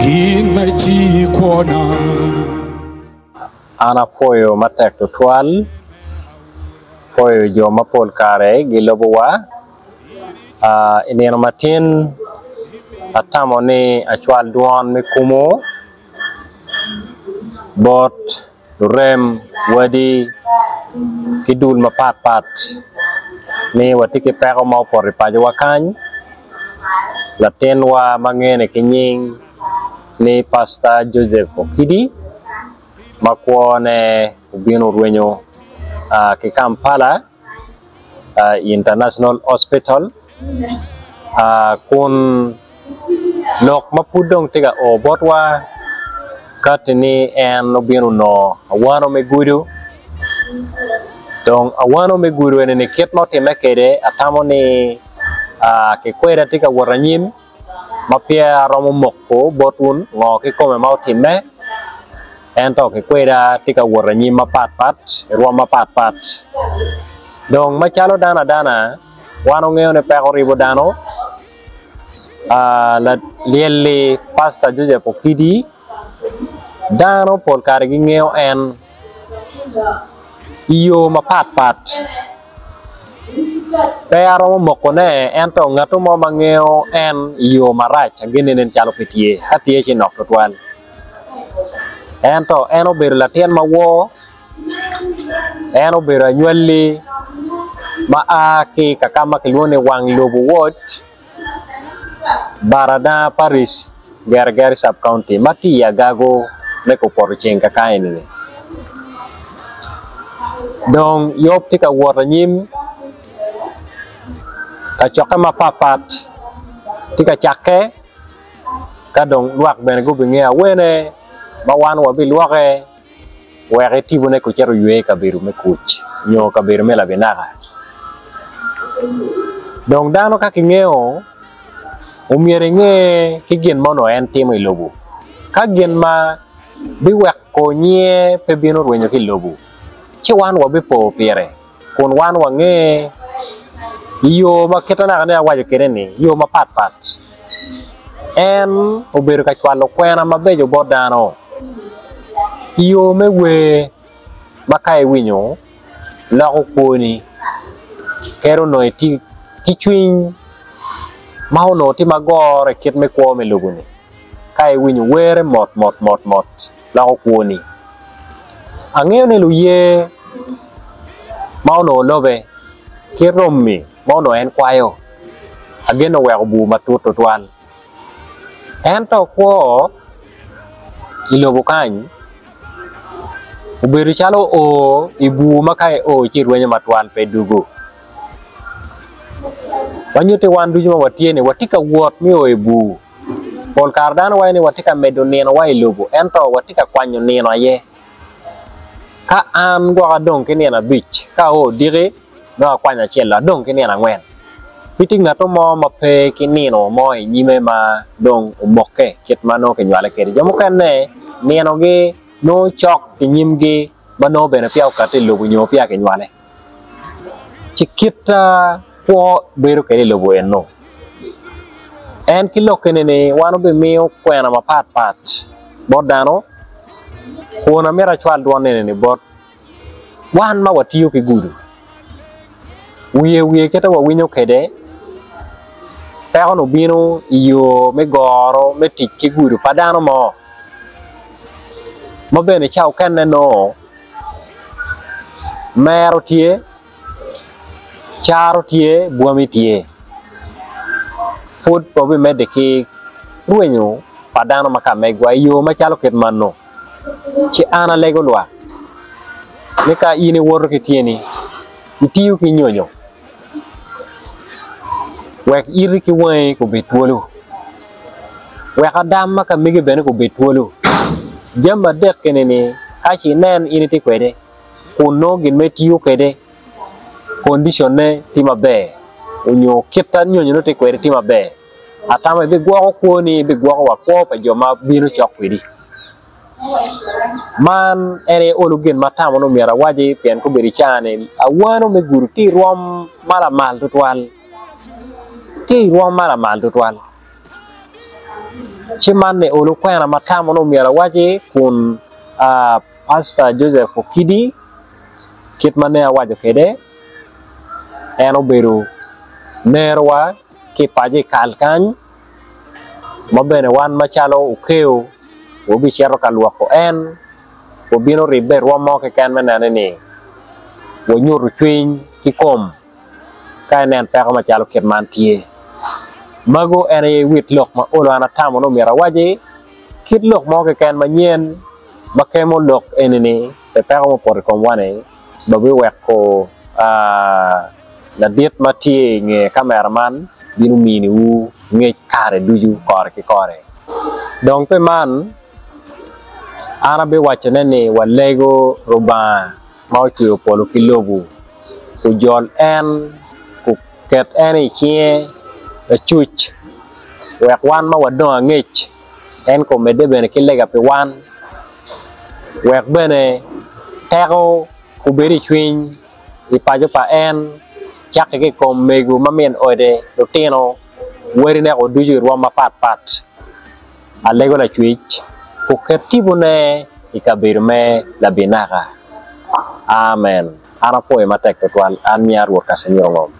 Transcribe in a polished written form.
Kinachi kuona ana foyo matek tutwal foyo jo mapol kare gilobowa ineno matin atamo ni achwal duon mikumo bot rem wadi kidul mapat ni watiki peko mau pori pajo wakany laten wa mangene kinying ni Pastor Joseph Okidi makuone ubino rwenyo ki Kampala International Hospital kun lok mapudong tiga obotwa katini en ubino no awano megudu dong awano megudu ene ni ket no timekede atamo ni ki kweda tiga waranyim mapia romo moko botun ngo ki kome mau time ento ki kweda tika waranyim mapat ruam mapat dong machalo dana wano ngeo ne peko ribo dano la lieli Pastor Joseph Okidi dano pol kare gi ngeo en iyo mapat kaya romo moko ne ento ngato mo mangeo en iyo marach gene nen chalo pitie katie chinok tutwal ento eno ber latien mawo eno ber anywali ma aki kakama kilone wang lobo ward Barada Paris Gerger sub county mati ya gago meko porchen kakaini dong yop tika waranyim kacoke mapapat tika cake kadong luak ben go bingia wene bawan wabi luake were tibune ko chero yue kabiru me kuch nyo kabiru me labinaga dong dano ka kingeo umiere nge kigen mono en timo ilobu kagen ma biwek ko nye pe bino rwenyo kilobu chi wan wabi po pire kun wan wange iyo maketana kane awajo kereni yo mapat en oberu ka chwalo kwena mabejo bodano iyo mewe makai winyo lako koni kero no iti kichwin mahono ti magore ket me kwa me luguni kai winyo were mot lako koni angeo ne luye mahono lobe kiromi mono en kwayo ageno weko bu matuto twal ento ko ilobo kany uberu chalo o ibu makai o chirwenyo matwal pedugo wanyote wandu juma watiene watika wot mi o ibu pol kardano wayne watika medo neno wa ilobo ento watika kwanyo neno ye ka an gwa dong kiniena beach ka o dire no kwanya chela dong kiniena ngwen piti ngato mo mape kinino mo nyime ma dong umoke ket mano ke nywale kere jomo kane neno gi no chok nyimgi bano bene piao kate lobu nyo pia ke nywale chikita po bero kere lobu enno en kilo kenene wano be mio kwena mapat bodano kona mera chwal duone ne bot wan ma watiyo ki gudu wiye keta wa winyo kede pero no bino iyo me goro me tikki gudu padano mo bene chao kenne no mero tie charo tie buami tie food pobe mede ki ruenyo padano makamegwa iyo machalo ket manno ci ana lego lwa nika ini woro ke tieni itiyu ki nyonyo wek iri ki wai ko betwolo wek adam maka migi bene ko betwolo jamba dek kenene kachi nen ini ti kwede kuno gin metiyu kede condition ne tima be unyo kita nyonyo no ti kwede tima be atama be gwa ko ni be gwa wa ko pa joma bino chok kwedi man ere olugen matamo no miara waje pen ko beri chane awano me guru ti rom mala mal tutwal Chimane ulukwena matamo no miara waje kun Pastor Joseph Okidi kit mane awajo kede eno beru nerwa ki paji kalkany mabene wan machalo ukeo obi chero kalwako en obino ribe romo ke kan menane ni wonyuru twiny kikom ka enen peko machalo kit mantie mago ene wit lok ma olo anatamo no miara waje kit lok mo ke kan manyen makemo lok enini te peko mo por kom wane babi weko la diet matie nge cameraman binu mini u nge kare duju kore ki kore donc pe man ana be wacho nene walego roba ma ochuo polo kilobu ku jol en ku ket eni chie chuch wek wan ma wadon ngech en ko mede bene kilega pe wan wek bene teko ku beri chwiny ipajo pa en chak ke kom megu mamien ode rutino werine ko duju roma pat alego la chwich ku ketibu ne ikabiru me la binaka amen ana fo e matek to an miar wo kasenyo ngom